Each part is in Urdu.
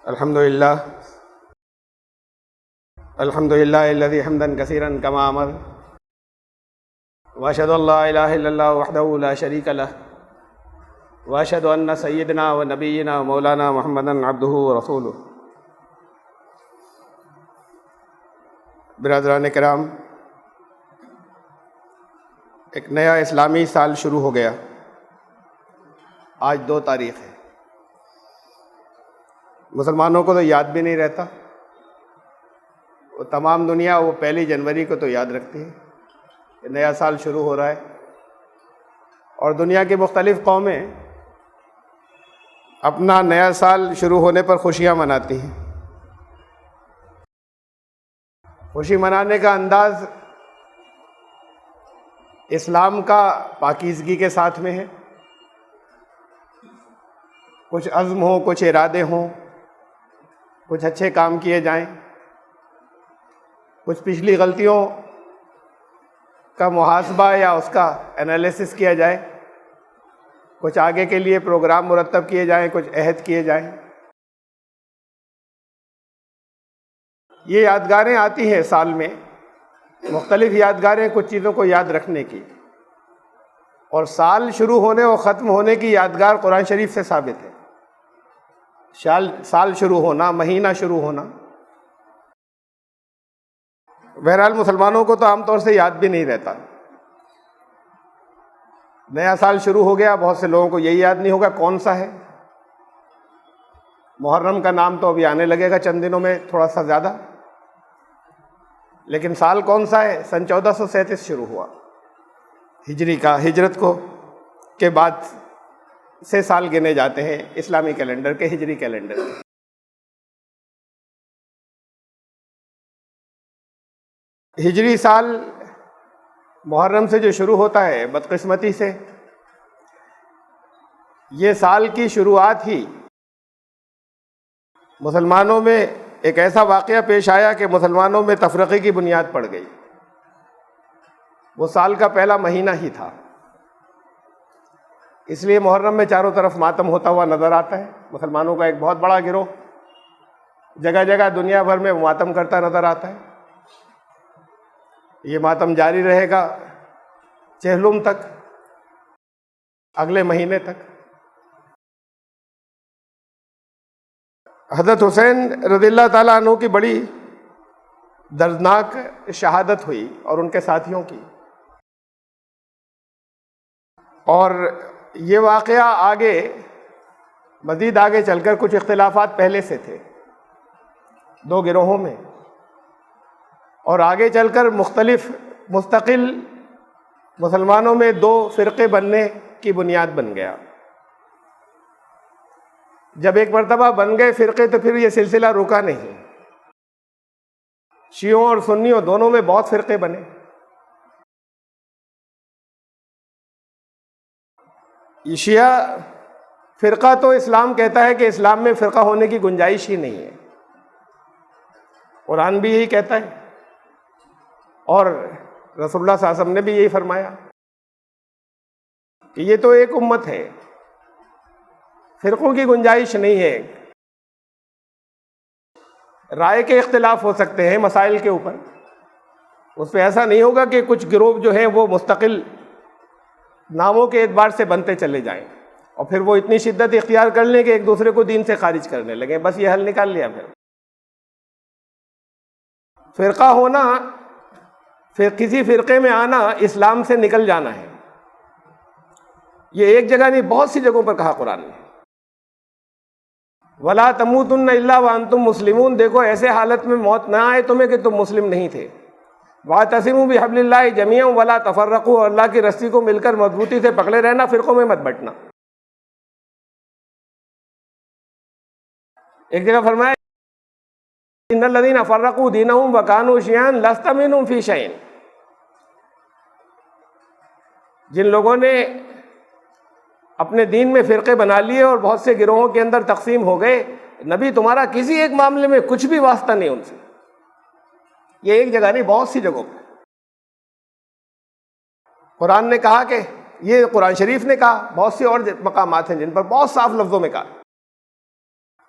الحمدللہ الحمدللہ الذی حمدا کثیرا کما امر واشهد ان لا الہ الا اللہ وحدہ لا شریک لہ واشهد ان سیدنا و نبینا و مولانا محمدا عبدہ ورسولہ۔ برادران کرام، ایک نیا اسلامی سال شروع ہو گیا۔ آج 2 تاریخ ہے۔ مسلمانوں کو تو یاد بھی نہیں رہتا، وہ تمام دنیا وہ 1 جنوری کو تو یاد رکھتی ہے کہ نیا سال شروع ہو رہا ہے، اور دنیا کی مختلف قومیں اپنا نیا سال شروع ہونے پر خوشیاں مناتی ہیں۔ خوشی منانے کا انداز اسلام کا پاکیزگی کے ساتھ میں ہے۔ کچھ عزم ہوں، کچھ ارادے ہوں، کچھ اچھے کام کیے جائیں، کچھ پچھلی غلطیوں کا محاسبہ یا اس کا انالیسس کیا جائے، کچھ آگے کے لیے پروگرام مرتب کیے جائیں، کچھ عہد کیے جائیں۔ یہ یادگاریں آتی ہیں سال میں، مختلف یادگاریں کچھ چیزوں کو یاد رکھنے کی، اور سال شروع ہونے اور ختم ہونے کی یادگار قرآن شریف سے ثابت ہے۔ سال شروع ہونا، مہینہ شروع ہونا، بہرحال مسلمانوں کو تو عام طور سے یاد بھی نہیں رہتا۔ نیا سال شروع ہو گیا، بہت سے لوگوں کو یہی یاد نہیں ہوگا کون سا ہے۔ محرم کا نام تو ابھی آنے لگے گا چند دنوں میں، تھوڑا سا زیادہ، لیکن سال کون سا ہے؟ سن 1437 شروع ہوا ہجری کا، ہجرت کو کے بعد سے سال گنے جاتے ہیں اسلامی کیلنڈر کے، ہجری کیلنڈر کے۔ ہجری سال محرم سے جو شروع ہوتا ہے، بدقسمتی سے یہ سال کی شروعات ہی مسلمانوں میں ایک ایسا واقعہ پیش آیا کہ مسلمانوں میں تفرقے کی بنیاد پڑ گئی۔ وہ سال کا پہلا مہینہ ہی تھا، اس لیے محرم میں چاروں طرف ماتم ہوتا ہوا نظر آتا ہے۔ مسلمانوں کا ایک بہت بڑا گروہ جگہ جگہ دنیا بھر میں ماتم کرتا نظر آتا ہے۔ یہ ماتم جاری رہے گا چہلم تک، اگلے مہینے تک۔ حضرت حسین رضی اللہ تعالیٰ عنہ کی بڑی دردناک شہادت ہوئی، اور ان کے ساتھیوں کی، اور یہ واقعہ آگے مزید آگے چل کر کچھ اختلافات پہلے سے تھے 2 گروہوں میں، اور آگے چل کر مختلف مستقل مسلمانوں میں 2 فرقے بننے کی بنیاد بن گیا۔ جب ایک مرتبہ بن گئے فرقے تو پھر یہ سلسلہ رکا نہیں۔ شیعوں اور سنیوں دونوں میں بہت فرقے بنے۔ شیعہ فرقہ تو اسلام کہتا ہے کہ اسلام میں فرقہ ہونے کی گنجائش ہی نہیں ہے، قرآن بھی یہی کہتا ہے، اور رسول اللہ صلی اللہ علیہ وسلم نے بھی یہی فرمایا کہ یہ تو ایک امت ہے، فرقوں کی گنجائش نہیں ہے۔ رائے کے اختلاف ہو سکتے ہیں مسائل کے اوپر، اس پہ ایسا نہیں ہوگا کہ کچھ گروہ جو ہیں وہ مستقل ناموں کے اعتبار سے بنتے چلے جائیں، اور پھر وہ اتنی شدت اختیار کر لیں کہ ایک دوسرے کو دین سے خارج کرنے لگیں۔ بس یہ حل نکال لیا۔ پھر فرقہ ہونا، پھر کسی فرقے میں آنا، اسلام سے نکل جانا ہے۔ یہ ایک جگہ نہیں، بہت سی جگہوں پر کہا قرآن نے، وَلَا تَمُوتُنَّ إِلَّا وَأَنْتُمْ مُسْلِمُونَ۔ دیکھو ایسے حالت میں موت نہ آئے تمہیں کہ تم مسلم نہیں تھے۔ وَاعْتَصِمُوا بِحَبْلِ اللَّهِ جَمِيعًا وَلَا تَفَرَّقُوا، اور اللہ کی رسی کو مل کر مضبوطی سے پکڑے رہنا، فرقوں میں مت بٹنا۔ ایک جگہ فرمایا إِنَّ الَّذِينَ فَرَّقُوا دِينَهُمْ وَكَانُوا شِيَعًا لَسْتَ مِنْهُمْ فِي شَيْءٍ۔ جن لوگوں نے اپنے دین میں فرقے بنا لیے اور بہت سے گروہوں کے اندر تقسیم ہو گئے، نبی تمہارا کسی ایک معاملے میں کچھ بھی واسطہ نہیں ان سے۔ یہ ایک جگہ نہیں، بہت سی جگہوں پہ قرآن نے کہا کہ یہ قرآن شریف نے کہا، بہت سی اور مقامات ہیں جن پر بہت صاف لفظوں میں کہا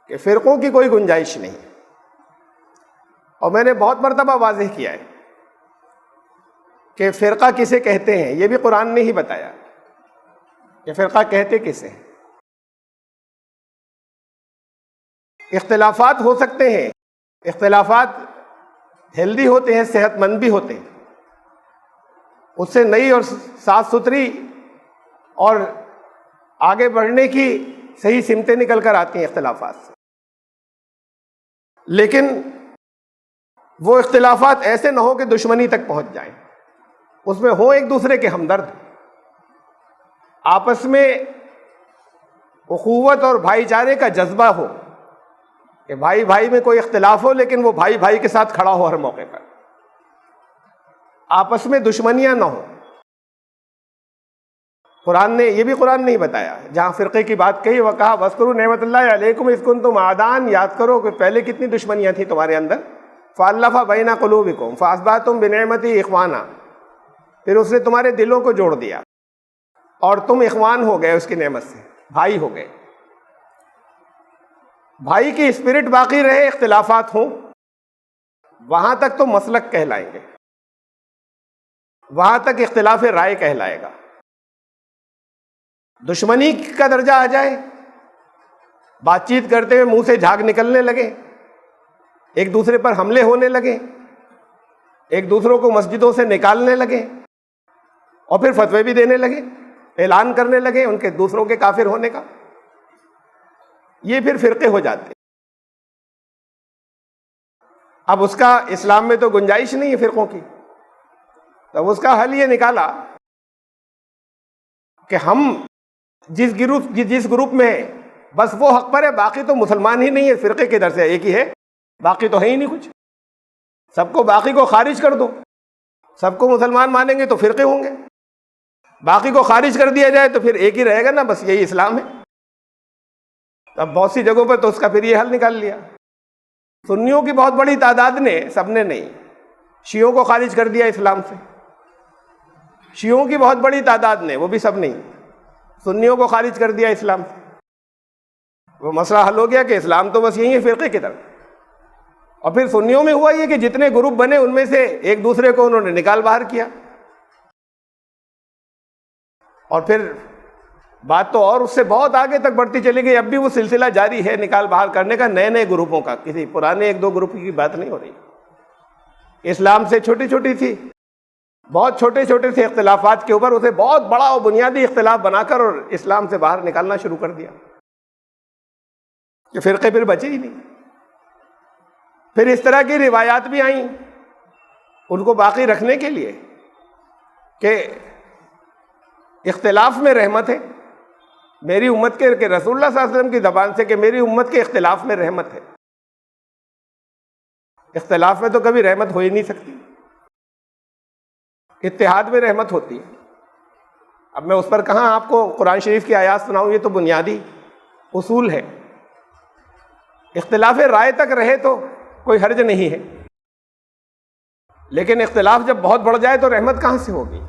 کہ فرقوں کی کوئی گنجائش نہیں. اور میں نے بہت مرتبہ واضح کیا ہے کہ فرقہ کسے کہتے ہیں، یہ بھی قرآن نے ہی بتایا کہ فرقہ کہتے کسے ہیں. اختلافات ہو سکتے ہیں، اختلافات ہیلدی ہوتے ہیں، صحت مند بھی ہوتے ہیں، اس سے نئی اور صاف ستھری اور آگے بڑھنے کی صحیح سمتیں نکل کر آتی ہیں اختلافات سے. لیکن وہ اختلافات ایسے نہ ہو کہ دشمنی تک پہنچ جائیں، اس میں ہوں ایک دوسرے کے ہمدرد، آپس میں اخوت اور بھائی چارے کا جذبہ ہو کہ بھائی بھائی میں کوئی اختلاف ہو لیکن وہ بھائی بھائی کے ساتھ کھڑا ہو ہر موقع پر، آپس میں دشمنیاں نہ ہوں. قرآن نے یہ بھی قرآن نہیں بتایا، جہاں فرقے کی بات کہی وہ کہا وَاذْكُرُوا نِعْمَتَ اللَّهِ عَلَيْكُمْ إِذْ كُنْتُمْ أَعْدَاءً، یاد کرو کہ پہلے کتنی دشمنیاں تھیں تمہارے اندر. فَأَلَّفَ بَيْنَ قُلُوبِكُمْ فَأَصْبَحْتُمْ بِنِعْمَتِهِ إِخْوَانًا، پھر اس نے تمہارے دلوں کو جوڑ دیا اور تم اخوان ہو گئے، اس کی نعمت سے بھائی ہو گئے. بھائی کی اسپرٹ باقی رہے، اختلافات ہوں، وہاں تک تو مسلک کہلائیں گے، وہاں تک اختلاف رائے کہلائے گا. دشمنی کا درجہ آ جائے، بات چیت کرتے ہوئے منہ سے جھاگ نکلنے لگے، ایک دوسرے پر حملے ہونے لگے، ایک دوسروں کو مسجدوں سے نکالنے لگے اور پھر فتوے بھی دینے لگے، اعلان کرنے لگے ان کے دوسروں کے کافر ہونے کا، یہ پھر فرقے ہو جاتے. اب اس کا اسلام میں تو گنجائش نہیں ہے فرقوں کی، تو اس کا حل یہ نکالا کہ ہم جس گروپ میں ہیں بس وہ حق پر ہے، باقی تو مسلمان ہی نہیں ہے، فرقے کے در سے ایک ہی ہے، باقی تو ہے ہی نہیں کچھ. سب کو باقی کو خارج کر دو، سب کو مسلمان مانیں گے تو فرقے ہوں گے، باقی کو خارج کر دیا جائے تو پھر ایک ہی رہے گا نا، بس یہی اسلام ہے. اب بہت سی جگہوں پر تو اس کا پھر یہ حل نکال لیا. سنیوں کی بہت بڑی تعداد نے، سب نے نہیں، شیعوں کو خارج کر دیا اسلام سے، شیعوں کی بہت بڑی تعداد نے، وہ بھی سب نہیں، سنیوں کو خارج کر دیا اسلام سے. وہ مسئلہ حل ہو گیا کہ اسلام تو بس یہی ہے فرقے کی طرف. اور پھر سنیوں میں ہوا یہ کہ جتنے گروپ بنے ان میں سے ایک دوسرے کو انہوں نے نکال باہر کیا، اور پھر بات تو اور اس سے بہت آگے تک بڑھتی چلی گئی. اب بھی وہ سلسلہ جاری ہے نکال باہر کرنے کا، نئے نئے گروپوں کا، کسی پرانے ایک دو گروپ کی بات نہیں ہو رہی. اسلام سے چھوٹی چھوٹی تھی، بہت چھوٹے چھوٹے سے اختلافات کے اوپر اسے بہت بڑا اور بنیادی اختلاف بنا کر اور اسلام سے باہر نکالنا شروع کر دیا کہ فرقے پھر بچے ہی نہیں. پھر اس طرح کی روایات بھی آئیں ان کو باقی رکھنے کے لیے کہ اختلاف میں رحمت ہے. میری امت کے کہ رسول اللہ صلی اللہ علیہ وسلم کی زبان سے کہ میری امت کے اختلاف میں رحمت ہے. اختلاف میں تو کبھی رحمت ہو ہی نہیں سکتی، اتحاد میں رحمت ہوتی ہے. اب میں اس پر کہاں آپ کو قرآن شریف کی آیات سناؤں، یہ تو بنیادی اصول ہے. اختلاف رائے تک رہے تو کوئی حرج نہیں ہے، لیکن اختلاف جب بہت بڑھ جائے تو رحمت کہاں سے ہوگی؟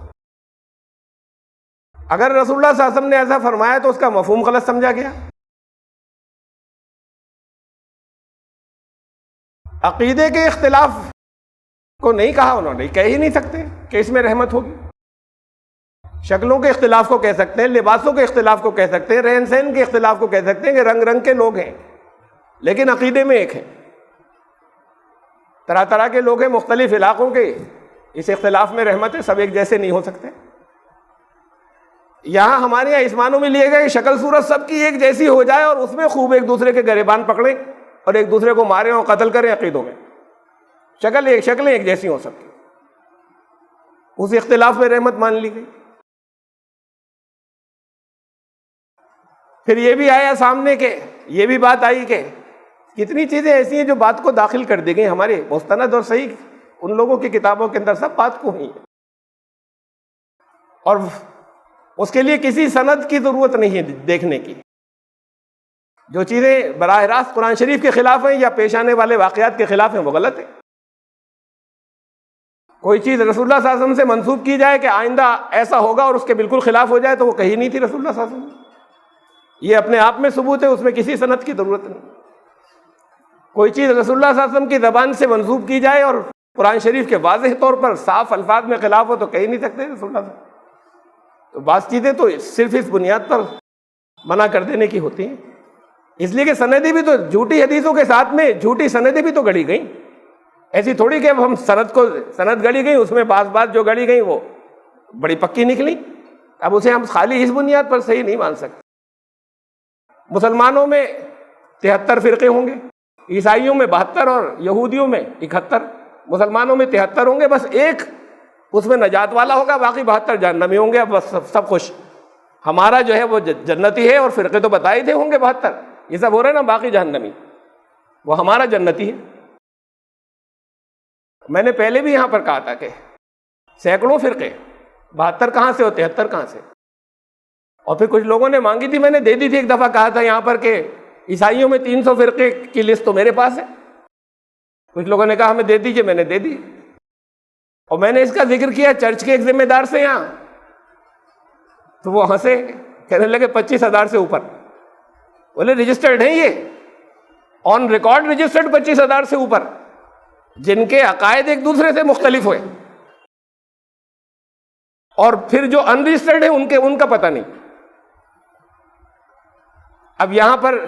اگر رسول اللہ صلی اللہ علیہ وسلم نے ایسا فرمایا تو اس کا مفہوم غلط سمجھا گیا. عقیدے کے اختلاف کو نہیں کہا انہوں نے، کہہ ہی نہیں سکتے کہ اس میں رحمت ہوگی. شکلوں کے اختلاف کو کہہ سکتے ہیں، لباسوں کے اختلاف کو کہہ سکتے ہیں، رہن سہن کے اختلاف کو کہہ سکتے ہیں کہ رنگ رنگ کے لوگ ہیں، لیکن عقیدے میں ایک ہیں. طرح طرح کے لوگ ہیں مختلف علاقوں کے، اس اختلاف میں رحمت ہے، سب ایک جیسے نہیں ہو سکتے. یہاں ہمارے یہاں اسمانوں میں لیے گئے شکل صورت سب کی ایک جیسی ہو جائے اور اس میں خوب ایک دوسرے کے گریبان پکڑیں اور ایک دوسرے کو ماریں اور قتل کریں عقیدوں میں. شکلیں ایک جیسی ہو سکتی، اس اختلاف میں رحمت مان لی گئی. پھر یہ بھی آیا سامنے کہ یہ بھی بات آئی کہ کتنی چیزیں ایسی ہیں جو بات کو داخل کر دی گئی ہمارے مستند اور صحیح ان لوگوں کی کتابوں کے اندر، سب بات کو ہی، اور اس کے لیے کسی سند کی ضرورت نہیں ہے دیکھنے کی. جو چیزیں براہ راست قرآن شریف کے خلاف ہیں یا پیش آنے والے واقعات کے خلاف ہیں وہ غلط ہے. کوئی چیز رسول اللہ صلی اللہ علیہ وسلم سے منسوب کی جائے کہ آئندہ ایسا ہوگا اور اس کے بالکل خلاف ہو جائے تو وہ کہی نہیں تھی رسول اللہ صلی اللہ علیہ وسلم. یہ اپنے آپ میں ثبوت ہے، اس میں کسی سند کی ضرورت نہیں. کوئی چیز رسول اللہ صلی اللہ علیہ وسلم کی زبان سے منسوب کی جائے اور قرآن شریف کے واضح طور پر صاف الفاظ میں خلاف ہو تو کہہ نہیں سکتے رسول اللہ صلی اللہ علیہ وسلم۔ تو بعض چیزیں تو صرف اس بنیاد پر منع کر دینے کی ہوتی ہیں، اس لیے کہ سندیں بھی تو جھوٹی حدیثوں کے ساتھ میں جھوٹی سندیں بھی تو گڑی گئیں، ایسی تھوڑی کہ اب ہم سند گڑی گئی، اس میں بعض جو گڑی گئیں وہ بڑی پکی نکلی، اب اسے ہم خالی اس بنیاد پر صحیح نہیں مان سکتے۔ مسلمانوں میں 73 فرقے ہوں گے، عیسائیوں میں 72 اور یہودیوں میں 71، مسلمانوں میں 73 ہوں گے، بس ایک اس میں نجات والا ہوگا، باقی 72 جہنمی ہوں گے، بس سب خوش۔ ہمارا جو ہے وہ جنتی ہے، اور فرقے تو بتائے تھے ہوں گے 72، یہ سب ہو رہے نا باقی جہنمی، وہ ہمارا جنتی ہے۔ میں نے پہلے بھی یہاں پر کہا تھا کہ سینکڑوں فرقے، 72 کہاں سے اور 73 کہاں سے؟ اور پھر کچھ لوگوں نے مانگی تھی، میں نے دے دی تھی، ایک دفعہ کہا تھا یہاں پر کہ عیسائیوں میں 300 فرقے کی لسٹ تو میرے پاس ہے، کچھ لوگوں نے کہا ہمیں دے دیجئے، میں نے دے دی، اور میں نے اس کا ذکر کیا چرچ کے ایک ذمہ دار سے یہاں، تو وہ ہنسے، کہنے لگے 25,000 سے اوپر، بولے رجسٹرڈ ہیں یہ آن ریکارڈ رجسٹرڈ 25,000 سے اوپر، جن کے عقائد ایک دوسرے سے مختلف ہوئے، اور پھر جو ان رجسٹرڈ ہیں ان کا پتہ نہیں۔ اب یہاں پر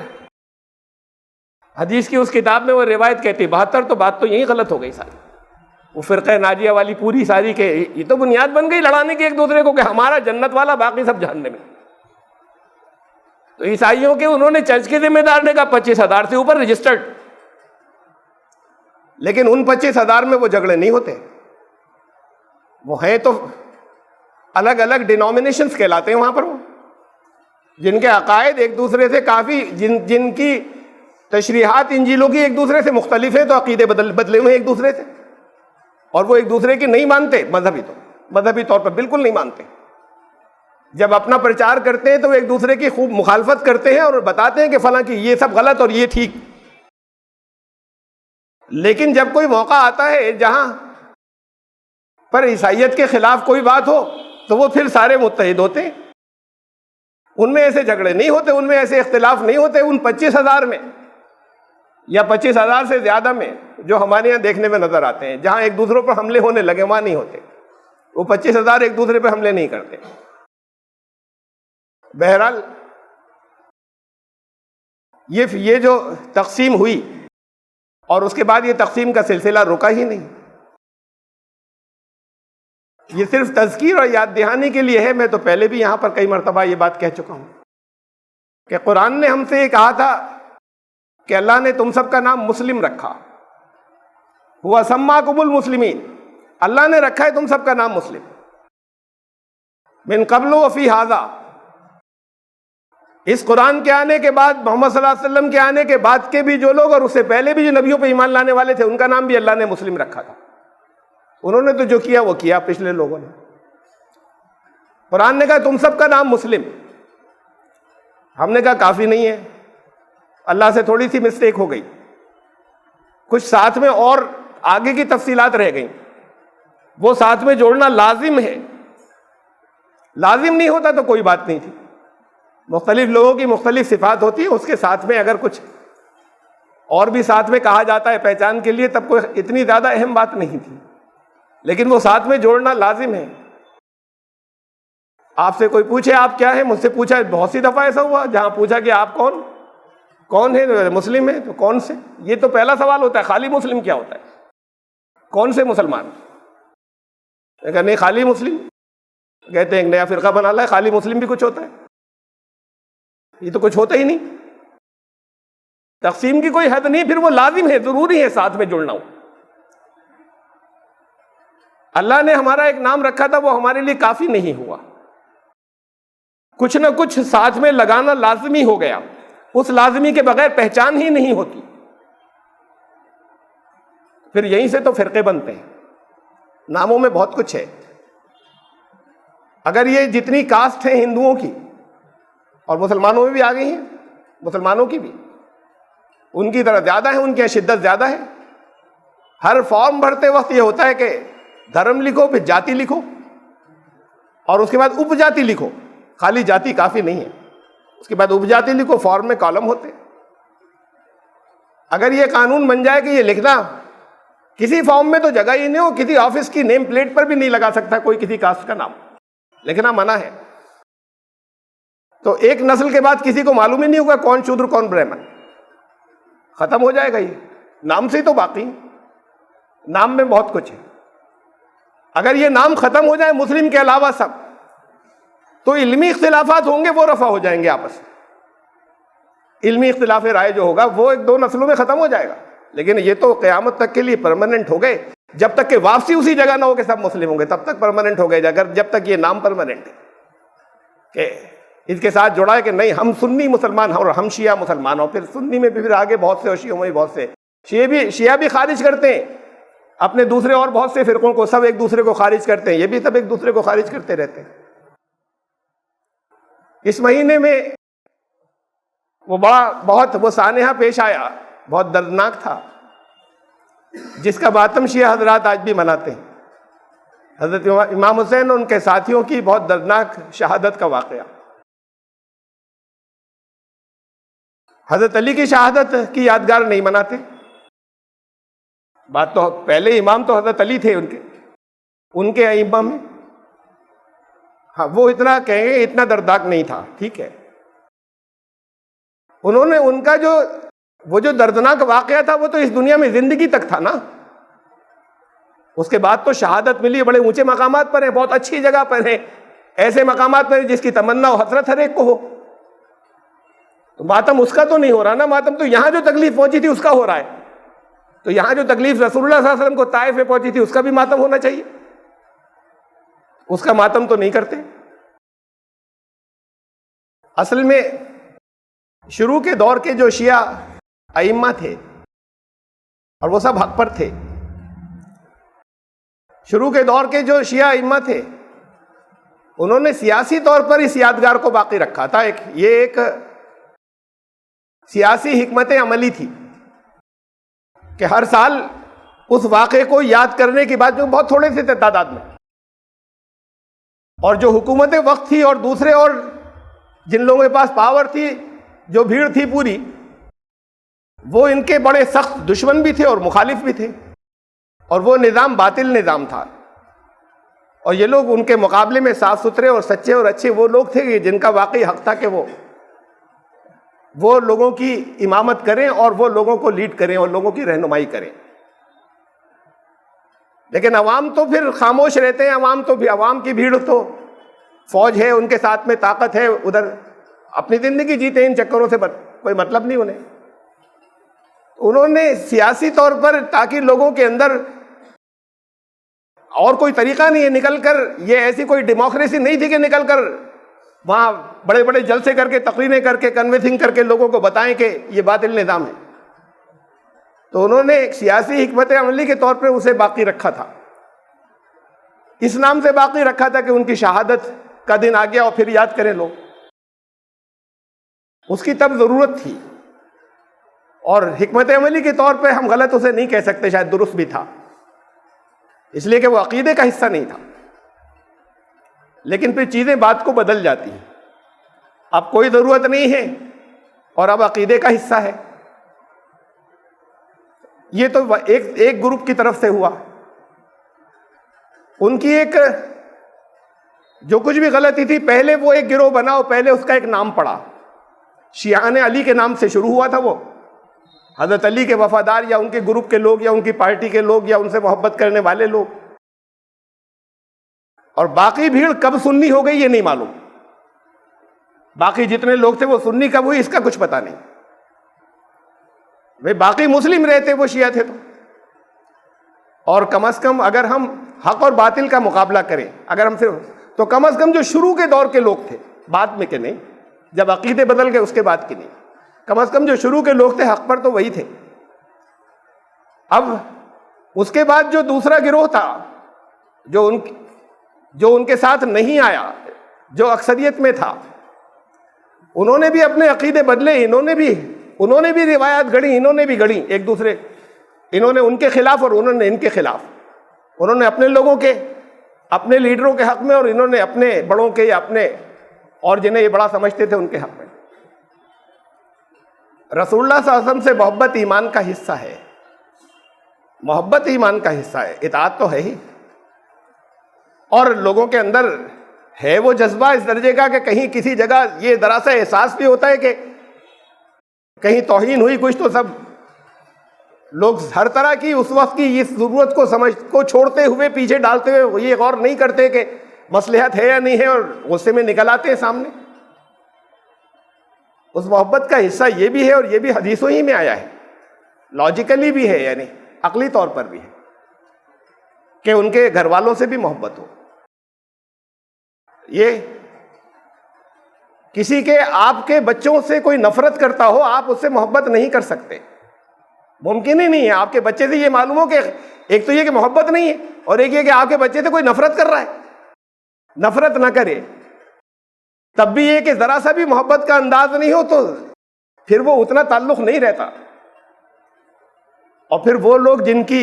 حدیث کی اس کتاب میں وہ روایت کہتی 72، تو بات تو یہی غلط ہو گئی ساری، وہ فرقہ ناجیہ والی پوری ساری کے یہ تو بنیاد بن گئی لڑانے کی ایک دوسرے کو کہ ہمارا جنت والا باقی سب جہنم میں۔ تو عیسائیوں کے انہوں نے چرچ کے ذمہ دار نے کہا 25,000 سے اوپر رجسٹرڈ، لیکن ان 25,000 میں وہ جھگڑے نہیں ہوتے، وہ ہیں تو الگ الگ ڈینومینیشنز کہلاتے ہیں وہاں پر، وہ جن کے عقائد ایک دوسرے سے کافی جن کی تشریحات انجیلوں کی ایک دوسرے سے مختلف ہیں، تو عقیدے بدلے ہوئے ہیں ایک دوسرے سے، اور وہ ایک دوسرے کی نہیں مانتے، مذہبی طور پر بالکل نہیں مانتے۔ جب اپنا پرچار کرتے ہیں تو وہ ایک دوسرے کی خوب مخالفت کرتے ہیں اور بتاتے ہیں کہ فلاں کی یہ سب غلط اور یہ ٹھیک، لیکن جب کوئی موقع آتا ہے جہاں پر عیسائیت کے خلاف کوئی بات ہو تو وہ پھر سارے متحد ہوتے ہیں، ان میں ایسے جھگڑے نہیں ہوتے، ان میں ایسے اختلاف نہیں ہوتے، ان 25,000 میں یا 25,000 سے زیادہ میں جو ہمارے یہاں دیکھنے میں نظر آتے ہیں، جہاں ایک دوسروں پر حملے ہونے لگے وہاں نہیں ہوتے، وہ 25,000 ایک دوسرے پہ حملے نہیں کرتے۔ بہرحال یہ جو تقسیم ہوئی اور اس کے بعد یہ تقسیم کا سلسلہ رکا ہی نہیں، یہ صرف تذکیر اور یاد دہانی کے لیے ہے۔ میں تو پہلے بھی یہاں پر کئی مرتبہ یہ بات کہہ چکا ہوں کہ قرآن نے ہم سے یہ کہا تھا کہ اللہ نے تم سب کا نام مسلم رکھا، ہوا سماکم المسلمین، اللہ نے رکھا ہے تم سب کا نام مسلم، من قبل وفی ھذا، اس قرآن کے آنے کے بعد، محمد صلی اللہ علیہ وسلم کے آنے کے بعد کے بھی جو لوگ اور اس سے پہلے بھی جو نبیوں پہ ایمان لانے والے تھے ان کا نام بھی اللہ نے مسلم رکھا تھا۔ انہوں نے تو جو کیا وہ کیا پچھلے لوگوں نے، قرآن نے کہا تم سب کا نام مسلم، ہم نے کہا کافی نہیں ہے، اللہ سے تھوڑی سی مسٹیک ہو گئی، کچھ ساتھ میں اور آگے کی تفصیلات رہ گئیں، وہ ساتھ میں جوڑنا لازم ہے، لازم نہیں ہوتا تو کوئی بات نہیں تھی، مختلف لوگوں کی مختلف صفات ہوتی ہیں، اس کے ساتھ میں اگر کچھ اور بھی ساتھ میں کہا جاتا ہے پہچان کے لیے تب کوئی اتنی زیادہ اہم بات نہیں تھی، لیکن وہ ساتھ میں جوڑنا لازم ہے۔ آپ سے کوئی پوچھے آپ کیا ہیں، مجھ سے پوچھا بہت سی دفعہ ایسا ہوا جہاں پوچھا کہ آپ کون ہے، مسلم ہے، تو کون سے، یہ تو پہلا سوال ہوتا ہے، خالی مسلم کیا ہوتا ہے، کون سے مسلمان؟ میں کہا نہیں خالی مسلم، کہتے ہیں ایک نیا فرقہ بنا لا ہے، خالی مسلم بھی کچھ ہوتا ہے، یہ تو کچھ ہوتا ہی نہیں، تقسیم کی کوئی حد نہیں، پھر وہ لازم ہے، ضروری ہے ساتھ میں جڑنا ہو۔ اللہ نے ہمارا ایک نام رکھا تھا، وہ ہمارے لیے کافی نہیں ہوا، کچھ نہ کچھ ساتھ میں لگانا لازمی ہو گیا، اس لازمی کے بغیر پہچان ہی نہیں ہوتی، پھر یہیں سے تو فرقے بنتے ہیں۔ ناموں میں بہت کچھ ہے، اگر یہ جتنی کاسٹ ہیں ہندوؤں کی اور مسلمانوں میں بھی آ گئی ہیں، مسلمانوں کی بھی ان کی طرح زیادہ ہے، ان کی شدت زیادہ ہے، ہر فارم بھرتے وقت یہ ہوتا ہے کہ دھرم لکھو پھر جاتی لکھو اور اس کے بعد اپ جاتی لکھو، خالی جاتی کافی نہیں ہے، اس کے بعد اپ جاتی لکھو، فارم میں کالم ہوتے۔ اگر یہ قانون بن جائے کہ یہ لکھنا کسی فارم میں تو جگہ ہی نہیں ہو، کسی آفس کی نیم پلیٹ پر بھی نہیں لگا سکتا کوئی کسی کاسٹ کا نام، لکھنا منع ہے، تو ایک نسل کے بعد کسی کو معلوم ہی نہیں ہوگا کون شودر کون برہمن، ختم ہو جائے گا یہ نام سے ہی تو باقی، نام میں بہت کچھ ہے۔ اگر یہ نام ختم ہو جائے مسلم کے علاوہ سب، تو علمی اختلافات ہوں گے وہ رفع ہو جائیں گے آپس میں، علمی اختلاف رائے جو ہوگا وہ ایک دو نسلوں میں ختم ہو جائے گا، لیکن یہ تو قیامت تک کے لیے پرماننٹ ہو گئے، جب تک کہ واپسی اسی جگہ نہ ہو کہ سب مسلم ہوں گے تب تک پرماننٹ ہو گئے، اگر جب تک یہ نام پرماننٹ ہے کہ اس کے ساتھ جڑا ہے کہ نہیں ہم سنی مسلمان اور ہم شیعہ مسلمان، اور پھر سنی میں بھی پھر آگے بہت سے، اور شیعوں میں بہت سے، شیعہ بھی خارج کرتے ہیں اپنے دوسرے اور بہت سے فرقوں کو، سب ایک دوسرے کو خارج کرتے ہیں، یہ بھی سب ایک دوسرے کو خارج کرتے رہتے ہیں۔ اس مہینے میں وہ سانحہ پیش آیا، بہت دردناک تھا، جس کا ماتم شیعہ حضرات آج بھی مناتے ہیں، حضرت امام حسین اور ان کے ساتھیوں کی بہت دردناک شہادت کا واقعہ۔ حضرت علی کی شہادت کی یادگار نہیں مناتے، بات تو پہلے امام تو حضرت علی تھے ان کے ائمہ میں، ہاں وہ اتنا کہیں گے اتنا دردناک نہیں تھا، ٹھیک ہے، انہوں نے ان کا وہ جو دردناک واقعہ تھا وہ تو اس دنیا میں زندگی تک تھا نا، اس کے بعد تو شہادت ملی، بڑے اونچے مقامات پر ہیں، بہت اچھی جگہ پر ہیں، ایسے مقامات پر ہیں جس کی تمنا و حسرت ہر ایک کو ہو، تو ماتم اس کا تو نہیں ہو رہا نا، ماتم تو یہاں جو تکلیف پہنچی تھی اس کا ہو رہا ہے، تو یہاں جو تکلیف رسول اللہ صلی اللہ علیہ وسلم کو طائف میں پہنچی تھی اس کا بھی ماتم ہونا چاہیے، اس کا ماتم تو نہیں کرتے۔ اصل میں شروع کے دور کے جو شیعہ ائمہ تھے، اور وہ سب حق پر تھے، شروع کے دور کے جو شیعہ ائمہ تھے انہوں نے سیاسی طور پر اس یادگار کو باقی رکھا تھا، یہ ایک سیاسی حکمت عملی تھی کہ ہر سال اس واقعے کو یاد کرنے کی بات، جو بہت تھوڑے سے تعداد میں، اور جو حکومت وقت تھی اور دوسرے اور جن لوگوں کے پاس پاور تھی، جو بھیڑ تھی پوری، وہ ان کے بڑے سخت دشمن بھی تھے اور مخالف بھی تھے، اور وہ نظام باطل نظام تھا، اور یہ لوگ ان کے مقابلے میں صاف ستھرے اور سچے اور اچھے وہ لوگ تھے جن کا واقعی حق تھا کہ وہ لوگوں کی امامت کریں اور وہ لوگوں کو لیڈ کریں اور لوگوں کی رہنمائی کریں۔ لیکن عوام تو پھر خاموش رہتے ہیں، عوام کی بھیڑ تو فوج ہے، ان کے ساتھ میں طاقت ہے، ادھر اپنی زندگی جیتے ہیں، ان چکروں سے کوئی مطلب نہیں انہوں نے سیاسی طور پر، تاکہ لوگوں کے اندر اور کوئی طریقہ نہیں ہے نکل کر، یہ ایسی کوئی ڈیموکریسی نہیں تھی کہ نکل کر وہاں بڑے بڑے جلسے کر کے، تقریریں کر کے، کنوینسنگ کر کے لوگوں کو بتائیں کہ یہ باطل نظام ہے، تو انہوں نے ایک سیاسی حکمت عملی کے طور پر اسے باقی رکھا تھا، اس نام سے باقی رکھا تھا کہ ان کی شہادت کا دن آ گیا اور پھر یاد کریں لوگ، اس کی تب ضرورت تھی، اور حکمت عملی کے طور پہ ہم غلط اسے نہیں کہہ سکتے، شاید درست بھی تھا، اس لیے کہ وہ عقیدے کا حصہ نہیں تھا، لیکن پھر چیزیں بات کو بدل جاتی ہیں، اب کوئی ضرورت نہیں ہے اور اب عقیدے کا حصہ ہے، یہ تو ایک گروپ کی طرف سے ہوا، ان کی ایک جو کچھ بھی غلطی تھی، پہلے وہ ایک گروہ بنا اور پہلے اس کا ایک نام پڑا، شیعان علی کے نام سے شروع ہوا تھا، وہ حضرت علی کے وفادار یا ان کے گروپ کے لوگ یا ان کی پارٹی کے لوگ یا ان سے محبت کرنے والے لوگ، اور باقی بھیڑ کب سنی ہو گئی یہ نہیں معلوم، باقی جتنے لوگ تھے وہ سنی کب ہوئی اس کا کچھ پتہ نہیں، وہ باقی مسلم رہتے وہ شیعہ تھے اور کم از کم اگر ہم حق اور باطل کا مقابلہ کریں، اگر ہم صرف، تو کم از کم جو شروع کے دور کے لوگ تھے، بعد میں کہ نہیں، جب عقیدے بدل گئے اس کے بعد کی نہیں، کم از کم جو شروع کے لوگ تھے حق پر تو وہی تھے۔ اب اس کے بعد جو دوسرا گروہ تھا جو ان کے ساتھ نہیں آیا، جو اکثریت میں تھا، انہوں نے بھی اپنے عقیدے بدلے، انہوں نے بھی روایات گڑھی، انہوں نے بھی گڑھی ایک دوسرے، انہوں نے ان کے خلاف اور انہوں نے ان کے خلاف، انہوں نے اپنے لوگوں کے، اپنے لیڈروں کے حق میں، اور انہوں نے اپنے بڑوں کے یا اپنے اور جنہیں یہ بڑا سمجھتے تھے ان کے حق میں۔ رسول اللہ صلی اللہ علیہ وسلم سے محبت ایمان کا حصہ ہے، محبت ایمان کا حصہ ہے، اطاعت تو ہے ہی. اور لوگوں کے اندر ہے وہ جذبہ اس درجے کا کہ کہیں کسی جگہ یہ ذرا سا احساس بھی ہوتا ہے کہ کہیں توہین ہوئی کچھ تو سب لوگ ہر طرح کی اس وقت کی اس ضرورت کو چھوڑتے ہوئے پیچھے ڈالتے ہوئے یہ غور نہیں کرتے کہ مصلحت ہے یا نہیں ہے، اور غصے میں نکل آتے ہیں سامنے. اس محبت کا حصہ یہ بھی ہے، اور یہ بھی حدیثوں ہی میں آیا ہے، لاجیکلی بھی ہے، یعنی عقلی طور پر بھی ہے کہ ان کے گھر والوں سے بھی محبت ہو. یہ کسی کے آپ کے بچوں سے کوئی نفرت کرتا ہو، آپ اس سے محبت نہیں کر سکتے، ممکن ہی نہیں ہے. آپ کے بچے سے یہ معلوم ہو کہ ایک تو یہ کہ محبت نہیں ہے، اور ایک یہ کہ آپ کے بچے سے کوئی نفرت کر رہا ہے. نفرت نہ کرے، تب بھی یہ کہ ذرا سا بھی محبت کا انداز نہیں ہو تو پھر وہ اتنا تعلق نہیں رہتا. اور پھر وہ لوگ جن کی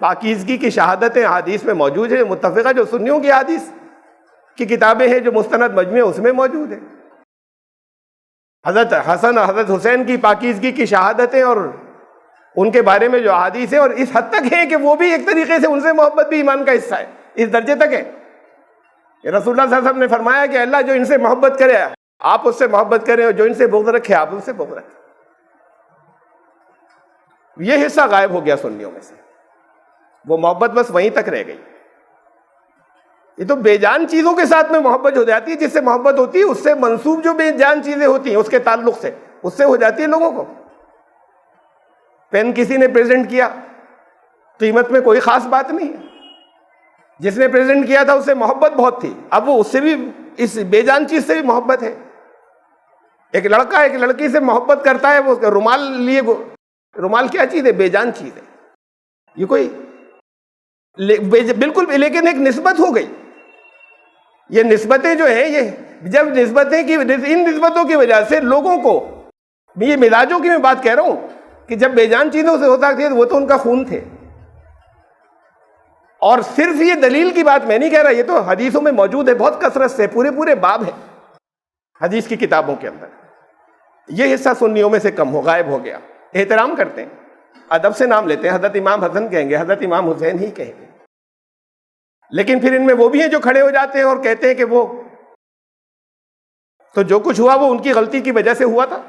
پاکیزگی کی شہادتیں حدیث میں موجود ہیں، متفقہ جو سنیوں کی حدیث کی کتابیں ہیں، جو مستند مجموعے اس میں موجود ہیں، حضرت حسن اور حضرت حسین کی پاکیزگی کی شہادتیں اور ان کے بارے میں جو احادیث ہیں، اور اس حد تک ہیں کہ وہ بھی ایک طریقے سے ان سے محبت بھی ایمان کا حصہ ہے. اس درجے تک ہے کہ رسول اللہ صلی اللہ علیہ وسلم نے فرمایا کہ اللہ جو ان سے محبت کرے آپ اس سے محبت کریں، اور جو ان سے بغض رکھے آپ ان سے بغض رکھیں. یہ حصہ غائب ہو گیا سنیوں میں سے، وہ محبت بس وہیں تک رہ گئی. یہ تو بے جان چیزوں کے ساتھ میں محبت ہو جاتی ہے، جس سے محبت ہوتی ہے اس سے منسوب جو بے جان چیزیں ہوتی ہیں اس کے تعلق سے، اس سے ہو جاتی ہے لوگوں کو. پین کسی نے پریزنٹ کیا، قیمت میں کوئی خاص بات نہیں ہے، جس نے پریزنٹ کیا تھا اس سے محبت بہت تھی، اب وہ اس سے بھی اس بے جان چیز سے بھی محبت ہے. ایک لڑکا ایک لڑکی سے محبت کرتا ہے، وہ رومال لیے، رومال کیا چیز ہے؟ بے جان چیز ہے. یہ کوئی بالکل، لیکن ایک نسبت ہو گئی. یہ نسبتیں جو ہیں، یہ جب نسبتیں کی ان نسبتوں کی وجہ سے لوگوں کو، یہ مزاجوں کی میں بات کہہ رہا ہوں کہ جب بے جان چیزوں سے ہوتا تھے وہ تو ان کا خون تھے. اور صرف یہ دلیل کی بات میں نہیں کہہ رہا، یہ تو حدیثوں میں موجود ہے بہت کثرت سے، پورے باب ہے حدیث کی کتابوں کے اندر. یہ حصہ سنیوں میں سے کم غائب ہو گیا. احترام کرتے ہیں، ادب سے نام لیتے ہیں، حضرت امام حسن کہیں گے، حضرت امام حسین ہی کہیں گے. لیکن پھر ان میں وہ بھی ہیں جو کھڑے ہو جاتے ہیں اور کہتے ہیں کہ وہ تو جو کچھ ہوا وہ ان کی غلطی کی وجہ سے ہوا تھا.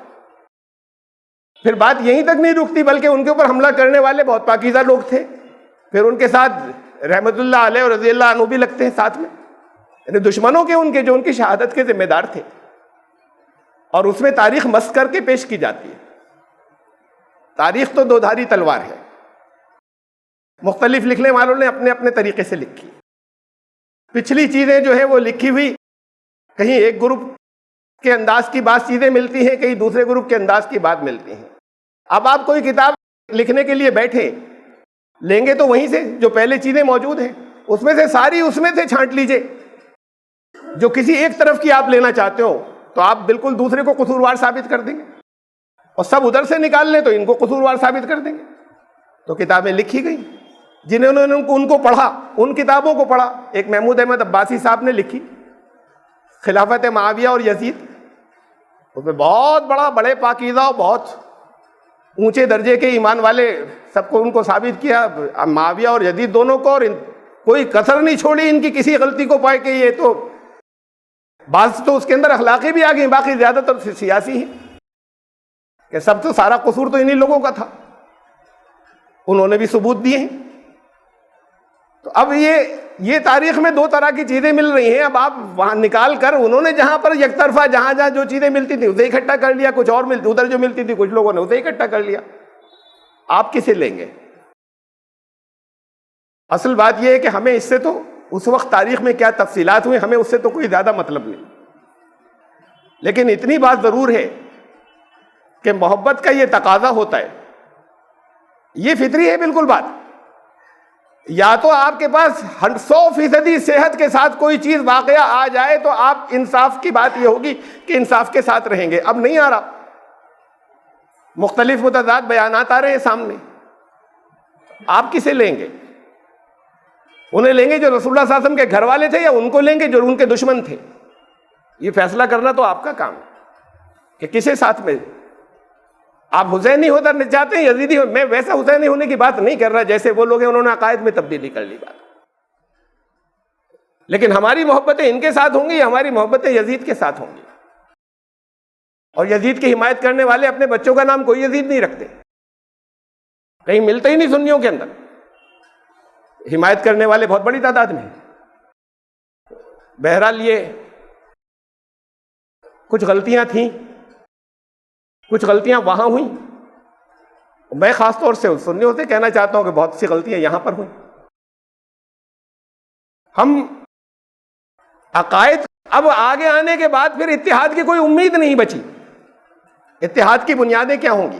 پھر بات یہیں تک نہیں رکتی، بلکہ ان کے اوپر حملہ کرنے والے بہت پاکیزہ لوگ تھے، پھر ان کے ساتھ رحمت اللہ علیہ اور رضی اللہ عنہ بھی لگتے ہیں ساتھ میں، یعنی دشمنوں کے ان کے جو ان کی شہادت کے ذمہ دار تھے. اور اس میں تاریخ مس کر کے پیش کی جاتی ہے. تاریخ تو دو دھاری تلوار ہے، مختلف لکھنے والوں نے اپنے اپنے طریقے سے لکھی. پچھلی چیزیں جو ہے وہ لکھی ہوئی کہیں ایک گروپ کے انداز کی بات چیزیں ملتی ہیں، کہیں دوسرے گروپ کے انداز کی بات ملتی ہیں. اب آپ کوئی کتاب لکھنے کے لیے بیٹھے، لیں گے تو وہیں سے جو پہلے چیزیں موجود ہیں اس میں سے ساری اس میں سے چھانٹ لیجئے. جو کسی ایک طرف کی آپ لینا چاہتے ہو تو آپ بالکل دوسرے کو قصوروار ثابت کر دیں گے، اور سب ادھر سے نکال لیں تو ان کو قصوروار ثابت کر دیں گے. تو کتابیں لکھی گئیں، جنہوں نے ان کو پڑھا، ان کتابوں کو پڑھا. ایک محمود احمد عباسی صاحب نے لکھی خلافت معاویہ اور یزید، اس میں بہت بڑے پاکیزہ، بہت اونچے درجے کے ایمان والے سب کو ان کو ثابت کیا، معاویہ اور یزید دونوں کو، اور کوئی کسر نہیں چھوڑی ان کی کسی غلطی کو پائے کہ یہ تو بعض تو اس کے اندر اخلاقی بھی آ گئی، باقی زیادہ تر سیاسی ہیں کہ سب تو سارا قصور تو انہی لوگوں کا تھا. انہوں نے بھی ثبوت دیے ہیں. تو اب یہ تاریخ میں دو طرح کی چیزیں مل رہی ہیں. اب آپ وہاں نکال کر انہوں نے جہاں پر یک طرفہ جہاں جو چیزیں ملتی تھیں اسے اکٹھا کر لیا، کچھ اور ملتی ادھر جو ملتی تھی کچھ لوگوں نے اسے اکٹھا کر لیا. آپ کسے لیں گے؟ اصل بات یہ ہے کہ ہمیں اس سے تو اس وقت تاریخ میں کیا تفصیلات ہوئی ہمیں اس سے تو کوئی زیادہ مطلب نہیں، لیکن اتنی بات ضرور ہے کہ محبت کا یہ تقاضا ہوتا ہے، یہ فطری ہے بالکل بات. یا تو آپ کے پاس 100% صحت کے ساتھ کوئی چیز واقعہ آ جائے تو آپ انصاف کی بات یہ ہوگی کہ انصاف کے ساتھ رہیں گے. اب نہیں آ رہا، مختلف متضاد بیانات آ رہے ہیں سامنے. آپ کسے لیں گے؟ انہیں لیں گے جو رسول اللہ صلی اللہ علیہ وسلم کے گھر والے تھے، یا ان کو لیں گے جو ان کے دشمن تھے؟ یہ فیصلہ کرنا تو آپ کا کام ہے کہ کسے ساتھ میں آپ حسینی ہونا چاہتے ہیں یزیدی ہو، میں ویسا حسینی ہونے کی بات نہیں کر رہا جیسے وہ لوگ ہیں انہوں نے عقائد میں تبدیلی کر لی بات، لیکن ہماری محبتیں ان کے ساتھ ہوں گی یا ہماری محبتیں یزید کے ساتھ ہوں گی؟ اور یزید کی حمایت کرنے والے اپنے بچوں کا نام کوئی یزید نہیں رکھتے، کہیں ملتا ہی نہیں سنیوں کے اندر، حمایت کرنے والے بہت بڑی تعداد میں ہیں۔ بہرحال یہ کچھ غلطیاں تھیں، کچھ غلطیاں وہاں ہوئیں، میں خاص طور سے سنیوں سے کہنا چاہتا ہوں کہ بہت سی غلطیاں یہاں پر ہوئیں۔ ہم عقائد اب آگے آنے کے بعد پھر اتحاد کی کوئی امید نہیں بچی۔ اتحاد کی بنیادیں کیا ہوں گی؟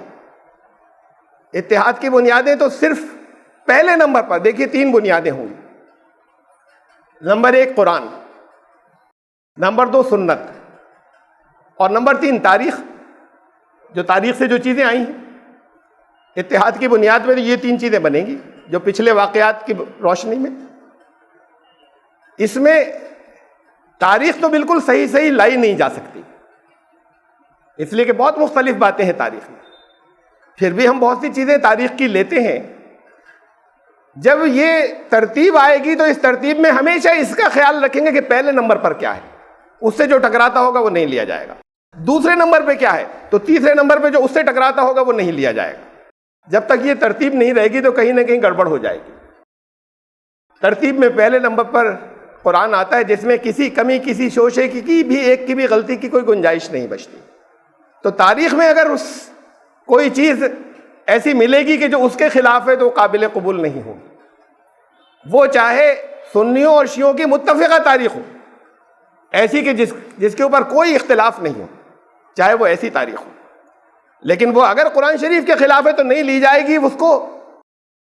اتحاد کی بنیادیں تو صرف پہلے نمبر پر دیکھیے 3 بنیادیں ہوں گی۔ نمبر 1 قرآن، نمبر 2 سنت، اور نمبر 3 تاریخ، جو تاریخ سے جو چیزیں آئی ہیں۔ اتحاد کی بنیاد میں یہ 3 چیزیں بنیں گی جو پچھلے واقعات کی روشنی میں، اس میں تاریخ تو بالکل صحیح لائی نہیں جا سکتی، اس لیے کہ بہت مختلف باتیں ہیں تاریخ میں، پھر بھی ہم بہت سی چیزیں تاریخ کی لیتے ہیں۔ جب یہ ترتیب آئے گی تو اس ترتیب میں ہمیشہ اس کا خیال رکھیں گے کہ پہلے نمبر پر کیا ہے، اس سے جو ٹکراتا ہوگا وہ نہیں لیا جائے گا۔ دوسرے نمبر پہ کیا ہے تو تیسرے نمبر پہ جو اس سے ٹکراتا ہوگا وہ نہیں لیا جائے گا۔ جب تک یہ ترتیب نہیں رہے گی تو کہیں نہ کہیں گڑبڑ ہو جائے گی۔ ترتیب میں پہلے نمبر پر قرآن آتا ہے جس میں کسی کمی، کسی شوشے کی بھی ایک کی بھی غلطی کی کوئی گنجائش نہیں بچتی۔ تو تاریخ میں اگر کوئی چیز ایسی ملے گی کہ جو اس کے خلاف ہے تو قابل قبول نہیں ہوگی، وہ چاہے سنیوں اور شیعوں کی متفقہ تاریخ ہو، ایسی کہ جس کے اوپر کوئی اختلاف نہیں ہو، چاہے وہ ایسی تاریخ ہو، لیکن وہ اگر قرآن شریف کے خلاف ہے تو نہیں لی جائے گی اس کو۔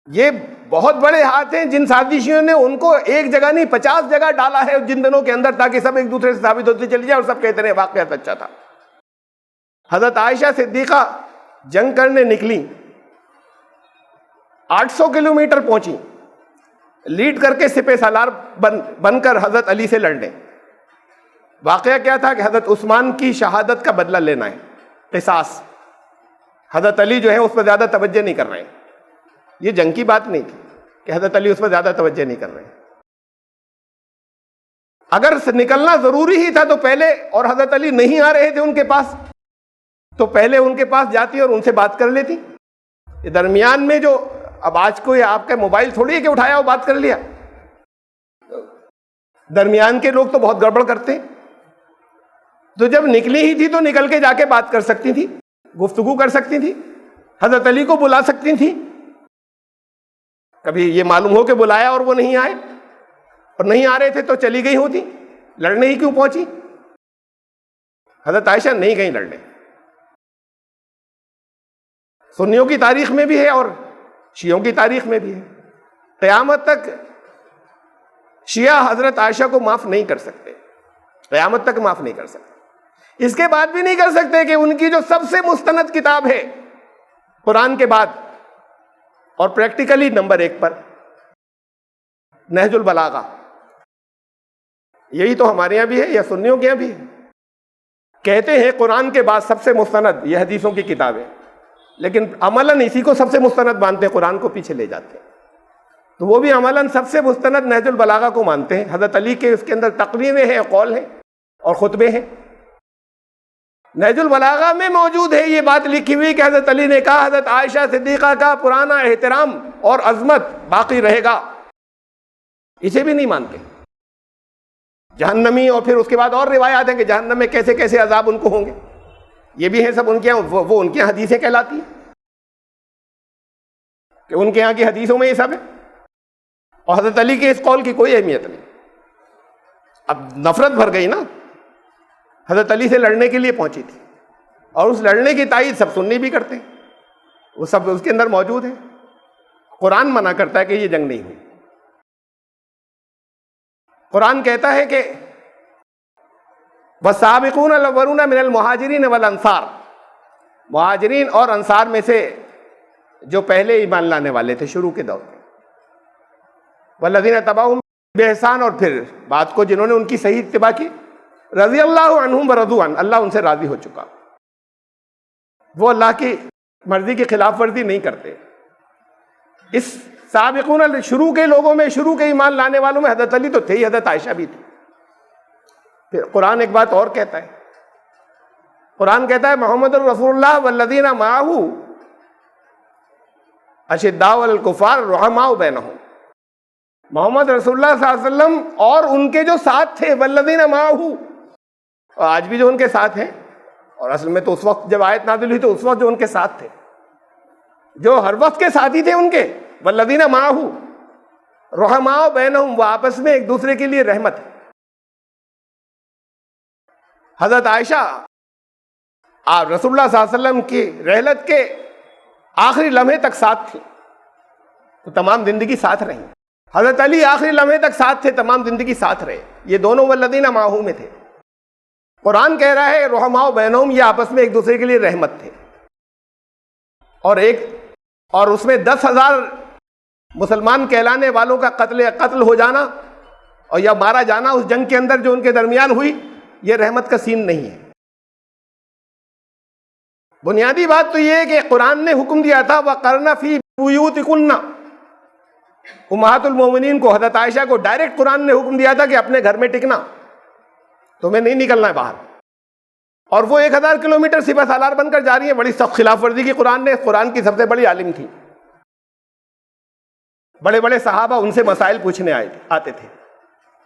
یہ بہت بڑے ہاتھ ہیں جن سازشیوں نے ان کو ایک جگہ نہیں 50 جگہ ڈالا ہے جن دنوں کے اندر، تاکہ سب ایک دوسرے سے ثابت ہوتی چلی جائے اور سب کہتے ہیں واقعہ اچھا تھا۔ حضرت عائشہ صدیقہ جنگ کرنے نکلی، 800 کلومیٹر پہنچی، لیڈ کر کے سپہ سالار بن کر حضرت علی سے لڑنے۔ واقعہ کیا تھا کہ حضرت عثمان کی شہادت کا بدلہ لینا ہے، قصاص۔ حضرت علی جو ہے اس پر زیادہ توجہ نہیں کر رہے ہیں، یہ جنگ کی بات نہیں تھی کہ حضرت علی اس پر زیادہ توجہ نہیں کر رہے ہیں۔ اگر نکلنا ضروری ہی تھا تو پہلے، اور حضرت علی نہیں آ رہے تھے ان کے پاس تو پہلے ان کے پاس جاتی اور ان سے بات کر لیتی۔ یہ درمیان میں جو اب آج کوئی آپ کا موبائل تھوڑی ہے کہ اٹھایا اور بات کر لیا، درمیان کے لوگ تو بہت گڑبڑ کرتے ہیں۔ تو جب نکلی ہی تھی تو نکل کے جا کے بات کر سکتی تھی، گفتگو کر سکتی تھی، حضرت علی کو بلا سکتی تھی۔ کبھی یہ معلوم ہو کہ بلایا اور وہ نہیں آئے اور نہیں آ رہے تھے تو چلی گئی ہوتی، لڑنے ہی کیوں پہنچی؟ حضرت عائشہ نہیں گئی لڑنے۔ سنیوں کی تاریخ میں بھی ہے اور شیعوں کی تاریخ میں بھی ہے، قیامت تک شیعہ حضرت عائشہ کو معاف نہیں کر سکتے، قیامت تک معاف نہیں کر سکتے۔ اس کے بعد بھی نہیں کر سکتے کہ ان کی جو سب سے مستند کتاب ہے قرآن کے بعد اور پریکٹیکلی نمبر 1 پر نہج البلاغہ، یہی تو ہمارے یہاں بھی ہے یا سنیوں کے یہاں بھی ہے، کہتے ہیں قرآن کے بعد سب سے مستند یہ حدیثوں کی کتاب ہے، لیکن عملاً اسی کو سب سے مستند مانتے ہیں، قرآن کو پیچھے لے جاتے ہیں۔ تو وہ بھی عملاً سب سے مستند نہج البلاغہ کو مانتے ہیں۔ حضرت علی کے اس کے اندر تقریریں ہیں، قول ہیں اور خطبے ہیں۔ نہج البلاغہ میں موجود ہے یہ بات لکھی ہوئی کہ حضرت علی نے کہا حضرت عائشہ صدیقہ کا پرانا احترام اور عظمت باقی رہے گا، اسے بھی نہیں مانتے۔ جہنمی، اور پھر اس کے بعد اور روایات ہیں کہ جہنم میں کیسے کیسے عذاب ان کو ہوں گے، یہ بھی ہیں سب ان کے یہاں، وہ ان کے یہاں حدیثیں کہلاتی ہیں کہ ان کے یہاں کی حدیثوں میں یہ سب ہے، اور حضرت علی کے اس قول کی کوئی اہمیت نہیں۔ اب نفرت بھر گئی نا، حضرت علی سے لڑنے کے لیے پہنچی تھی، اور اس لڑنے کی تائید سب سنی بھی کرتے ہیں، وہ سب اس کے اندر موجود ہے۔ قرآن منع کرتا ہے کہ یہ جنگ نہیں ہوئی۔ قرآن کہتا ہے کہ وَالسَّابِقُونَ الْأَوَّلُونَ مِنَ الْمُهَاجِرِينَ وَالْأَنصَارِ، مہاجرین اور انصار میں سے جو پہلے ایمان لانے والے تھے شروع کے دور میں، وَالَّذِينَ تَبَعُهُم بِإِحْسَانٍ، اور پھر بعد کو جنہوں نے ان کی صحیح اتباع کی، رضی اللہ عنہم ورضوا عنہ، اللہ ان سے راضی ہو چکا، وہ اللہ کی مرضی کی خلاف ورزی نہیں کرتے. اس سابقون شروع کے لوگوں میں، شروع کے ایمان لانے والوں میں حضرت علی تو تھے ہی، حضرت عائشہ بھی تھی. پھر قرآن ایک بات اور کہتا ہے، قرآن کہتا ہے محمد الرسول اللہ والذین معہ اشداء علی الکفار رحماء بینہم. محمد رسول اللہ صلی اللہ علیہ وسلم اور ان کے جو ساتھ تھے، والذین معہ، اور آج بھی جو ان کے ساتھ ہیں، اور اصل میں تو اس وقت جب آیت نازل ہوئی تو اس وقت جو ان کے ساتھ تھے، جو ہر وقت کے ساتھی تھے ان کے، والذین معہ رحماء بینہم، وہ آپس میں ایک دوسرے کے لیے رحمت ہے. حضرت عائشہ آپ رسول اللہ صلی اللہ علیہ وسلم کی رحلت کے آخری لمحے تک ساتھ تھی، تو تمام زندگی ساتھ رہی. حضرت علی آخری لمحے تک ساتھ تھے، تمام زندگی ساتھ رہے. یہ دونوں والذین معہ میں تھے. قرآن کہہ رہا ہے رحماء بینہم، یہ آپس میں ایک دوسرے کے لیے رحمت تھے. اور اس میں 10,000 مسلمان کہلانے والوں کا قتل ہو جانا اور یا مارا جانا اس جنگ کے اندر جو ان کے درمیان ہوئی، یہ رحمت کا سین نہیں ہے. بنیادی بات تو یہ ہے کہ قرآن نے حکم دیا تھا وَقَرْنَ فِي بُيُوتِكُنَّ. امہات المومنین کو، حضرت عائشہ کو ڈائریکٹ قرآن نے حکم دیا تھا کہ اپنے گھر میں ٹکنا، تمہیں نہیں نکلنا ہے باہر. اور وہ 1000 کلومیٹر سپہ سالار بن کر جا رہی ہیں. بڑی سخت خلاف ورزی کی قرآن نے. قرآن کی سب سے بڑی عالم تھی، بڑے بڑے صحابہ ان سے مسائل پوچھنے آتے تھے،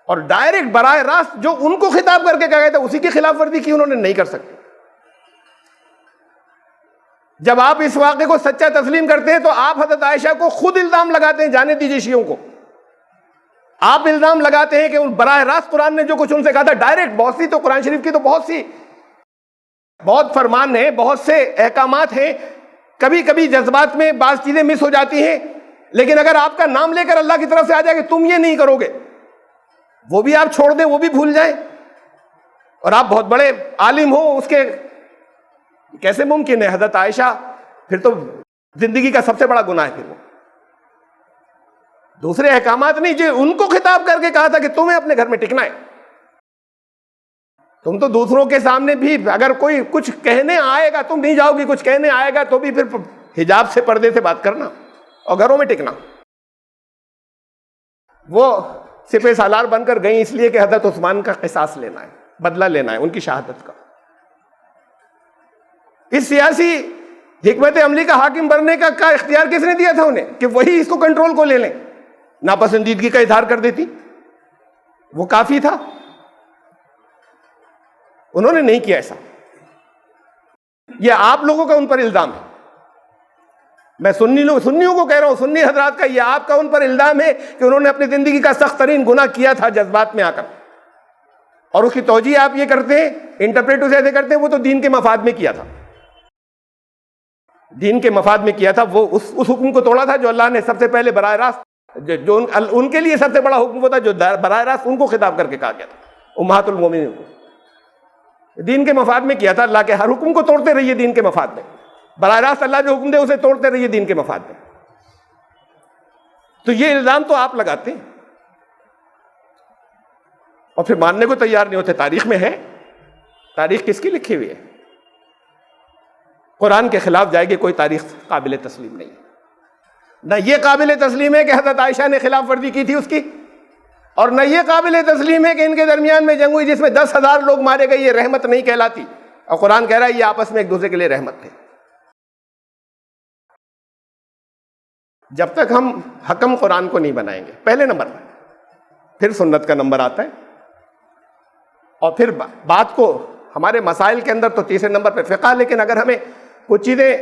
اور ڈائریکٹ براہ راست جو ان کو خطاب کر کے کہا گیا تھا اسی کی خلاف ورزی کی انہوں نے نہیں کر سکتے. جب آپ اس واقعے کو سچا تسلیم کرتے ہیں تو آپ حضرت عائشہ کو خود الزام لگاتے ہیں. جانے دیجیے شیعوں کو، آپ الزام لگاتے ہیں کہ براہ راست قرآن نے جو کچھ ان سے کہا تھا ڈائریکٹ. بہت سی تو قرآن شریف کی تو بہت فرمان ہیں، بہت سے احکامات ہیں. کبھی کبھی جذبات میں بعض چیزیں مس ہو جاتی ہیں، لیکن اگر آپ کا نام لے کر اللہ کی طرف سے آ جائے کہ تم یہ نہیں کرو گے، وہ بھی آپ چھوڑ دیں، وہ بھی بھول جائیں، اور آپ بہت بڑے عالم ہو، اس کے کیسے ممکن ہے؟ حضرت عائشہ پھر تو زندگی کا سب سے بڑا گناہ ہے. پھر وہ دوسرے احکامات نہیں، جو ان کو خطاب کر کے کہا تھا کہ تمہیں اپنے گھر میں ٹکنا ہے. تم تو دوسروں کے سامنے بھی اگر کوئی کچھ کہنے آئے گا، تم نہیں جاؤ گی، کچھ کہنے آئے گا تو بھی پھر حجاب سے، پردے سے بات کرنا اور گھروں میں ٹکنا. وہ سپہ سالار بن کر گئیں اس لیے کہ حضرت عثمان کا قصاص لینا ہے، بدلہ لینا ہے ان کی شہادت کا. اس سیاسی حکمت عملی کا حاکم بننے کا اختیار کس نے دیا تھا انہیں؟ کہ وہی اس کو کنٹرول کو لے لیں. ناپسندیدگی کا اظہار کر دیتی، وہ کافی تھا. انہوں نے نہیں کیا ایسا. یہ آپ لوگوں کا ان پر الزام ہے. میں سنیوں کو کہہ رہا ہوں، سنی حضرات کا یہ آپ کا ان پر الزام ہے کہ انہوں نے اپنی زندگی کا سخت ترین گناہ کیا تھا جذبات میں آ کر، اور اس کی توجیہ آپ یہ کرتے ہیں، انٹرپریٹ اسے ایسے کرتے ہیں وہ تو دین کے مفاد میں کیا تھا، دین کے مفاد میں کیا تھا. وہ اس حکم کو توڑا تھا جو اللہ نے سب سے پہلے براہ راست، جو ان کے لیے سب سے بڑا حکم وہ تھا جو براہ راست ان کو خطاب کر کے کہا گیا تھا، امہات المومنین کو. دین کے مفاد میں کیا تھا. اللہ کے ہر حکم کو توڑتے رہیے دین کے مفاد میں، براہ راست اللہ جو حکم دے اسے توڑتے رہیے دین کے مفاد میں. تو یہ الزام تو آپ لگاتے ہیں اور پھر ماننے کو تیار نہیں ہوتے. تاریخ میں ہے، تاریخ کس کی لکھی ہوئی ہے؟ قرآن کے خلاف جائے گی کوئی تاریخ قابل تسلیم نہیں. نہ یہ قابل تسلیم ہے کہ حضرت عائشہ نے خلاف ورزی کی تھی اس کی، اور نہ یہ قابل تسلیم ہے کہ ان کے درمیان میں جنگ ہوئی جس میں 10,000 لوگ مارے گئے. یہ رحمت نہیں کہلاتی. اور قرآن کہہ رہا ہے یہ آپس میں ایک دوسرے کے لیے رحمت تھے. جب تک ہم حکم قرآن کو نہیں بنائیں گے پہلے نمبر پر، پھر سنت کا نمبر آتا ہے، اور پھر بات کو ہمارے مسائل کے اندر تو تیسرے نمبر پر فقہ. لیکن اگر ہمیں کچھ چیزیں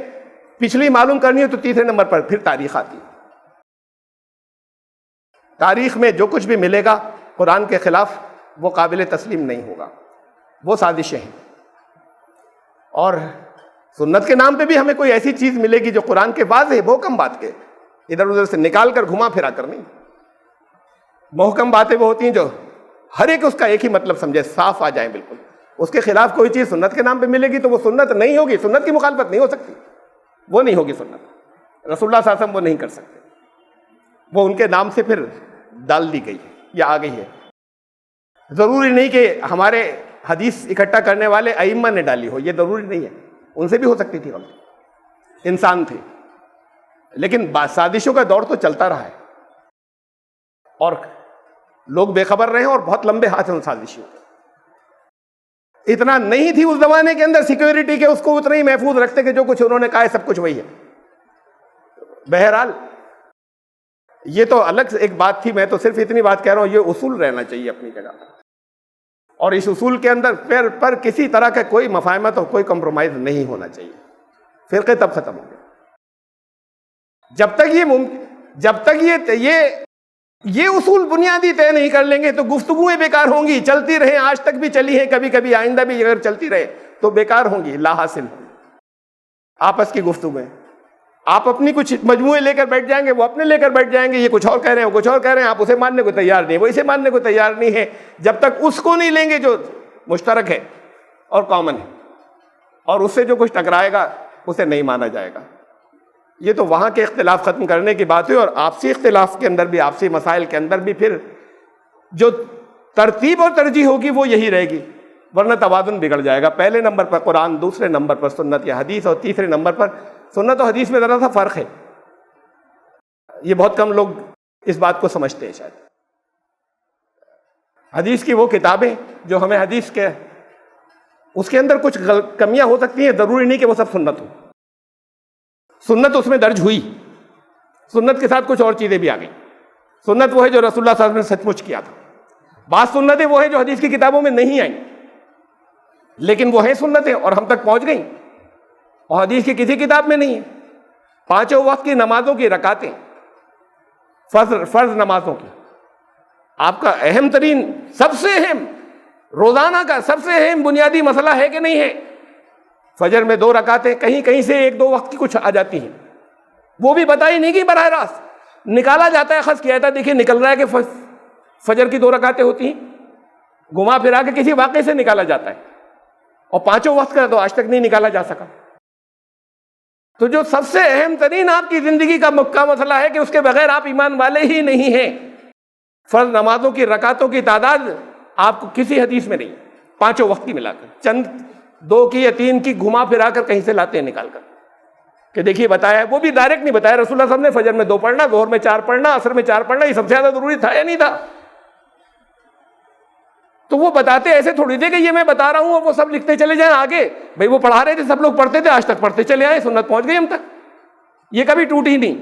پچھلی معلوم کرنی ہے تو تیسرے نمبر پر پھر تاریخ آتی ہے. تاریخ میں جو کچھ بھی ملے گا قرآن کے خلاف وہ قابل تسلیم نہیں ہوگا، وہ سازشیں ہیں. اور سنت کے نام پہ بھی ہمیں کوئی ایسی چیز ملے گی جو قرآن کے واضح محکم بات کے، ادھر ادھر سے نکال کر گھما پھرا کر نہیں. محکم باتیں وہ ہوتی ہیں جو ہر ایک اس کا ایک ہی مطلب سمجھے، صاف آ جائیں بالکل. اس کے خلاف کوئی چیز سنت کے نام پہ ملے گی تو وہ سنت نہیں ہوگی. سنت کی مخالفت نہیں ہو سکتی، وہ نہیں ہوگی سنت. رسول اللہ صلی اللہ علیہ وسلم وہ نہیں کر سکتے. وہ ان کے نام سے پھر ڈال دی گئی یا آ گئی ہے. ضروری نہیں کہ ہمارے حدیث اکٹھا کرنے والے ائمہ نے ڈالی ہو، یہ ضروری نہیں ہے. ان سے بھی ہو سکتی تھی غلطی. انسان تھے، لیکن سازشوں کا دور تو چلتا رہا ہے اور لوگ بے خبر رہے اور بہت لمبے ہاتھ ہیں ان سازشوں کے۔ اتنا نہیں تھی اس زمانے کے اندر سیکیورٹی کے، اس کو اتنا ہی محفوظ رکھتے کہ جو کچھ انہوں نے کہا ہے سب کچھ وہی ہے۔ بہرحال یہ تو الگ ایک بات تھی، میں تو صرف اتنی بات کہہ رہا ہوں، یہ اصول رہنا چاہیے اپنی جگہ پر، اور اس اصول کے اندر پر کسی طرح کا کوئی مفاہمت اور کوئی کمپرومائز نہیں ہونا چاہیے۔ فرقے تب ختم ہوں گے جب تک یہ اصول بنیادی طے نہیں کر لیں گے تو گفتگویں بیکار ہوں گی، چلتی رہیں، آج تک بھی چلی ہیں، کبھی کبھی آئندہ بھی اگر چلتی رہے تو بیکار ہوں گی، لا حاصل ہوں گی آپس کی گفتگویں۔ آپ اپنی کچھ مجموعے لے کر بیٹھ جائیں گے، وہ اپنے لے کر بیٹھ جائیں گے، یہ کچھ اور کہہ رہے ہیں، وہ کچھ اور کہہ رہے ہیں، آپ اسے ماننے کو تیار نہیں، وہ اسے ماننے کو تیار نہیں ہے۔ جب تک اس کو نہیں لیں گے جو مشترک ہے اور کامن ہے، اور اس سے جو کچھ ٹکرائے گا اسے نہیں مانا جائے گا۔ یہ تو وہاں کے اختلاف ختم کرنے کی بات ہے، اور آپسی اختلاف کے اندر بھی، آپسی مسائل کے اندر بھی پھر جو ترتیب اور ترجیح ہوگی وہ یہی رہے گی، ورنہ توازن بگڑ جائے گا۔ پہلے نمبر پر قرآن، دوسرے نمبر پر سنت یا حدیث، اور تیسرے نمبر پر سنت و حدیث میں ذرا سا فرق ہے، یہ بہت کم لوگ اس بات کو سمجھتے ہیں شاید۔ حدیث کی وہ کتابیں جو ہمیں حدیث کے اس کے اندر کچھ کمیاں ہو سکتی ہیں، ضروری نہیں کہ وہ سب سنت ہو۔ سنت اس میں درج ہوئی، سنت کے ساتھ کچھ اور چیزیں بھی آ گئیں۔ سنت وہ ہے جو رسول اللہ صلی اللہ علیہ وسلم نے سچ مچ کیا تھا، بعض سنتیں وہ ہیں جو حدیث کی کتابوں میں نہیں آئیں لیکن وہ ہیں سنتیں اور ہم تک پہنچ گئیں، اور حدیث کی کسی کتاب میں نہیں ہے۔ پانچوں وقت کی نمازوں کی رکعتیں، فرض نمازوں کی، آپ کا اہم ترین، سب سے اہم، روزانہ کا سب سے اہم بنیادی مسئلہ ہے کہ نہیں ہے؟ فجر میں 2 رکعتیں، کہیں کہیں سے 1-2 وقت کی کچھ آ جاتی ہیں، وہ بھی بتائی نہیں کہ براہ راست نکالا جاتا ہے، خاص کیا جاتا ہے، دیکھیے نکل رہا ہے کہ فجر کی 2 رکعتیں ہوتی ہیں، گھما پھرا کے کسی واقعے سے نکالا جاتا ہے، اور پانچوں وقت کا تو آج تک نہیں نکالا جا سکا۔ تو جو سب سے اہم ترین آپ کی زندگی کا مکہ مسئلہ ہے کہ اس کے بغیر آپ ایمان والے ہی نہیں ہیں، فرض نمازوں کی رکعتوں کی تعداد آپ کو کسی حدیث میں نہیں، پانچوں وقت کی ملا کر، چند 2 کی یا 3 کی گھما پھرا کر کہیں سے لاتے ہیں نکال کر کہ دیکھیے بتایا، وہ بھی ڈائریکٹ نہیں بتایا۔ رسول اللہ صلی اللہ علیہ وسلم نے فجر میں 2 پڑھنا، ظہر میں 4 پڑھنا، عصر میں 4 پڑھنا، یہ سب سے زیادہ ضروری تھا یا نہیں تھا؟ تو وہ بتاتے ایسے تھوڑی تھے کہ یہ میں بتا رہا ہوں اور وہ سب لکھتے چلے جائیں آگے، بھائی وہ پڑھا رہے تھے، سب لوگ پڑھتے تھے، آج تک پڑھتے چلے آئے، سنت پہنچ گئی ہم تک، یہ کبھی ٹوٹی نہیں۔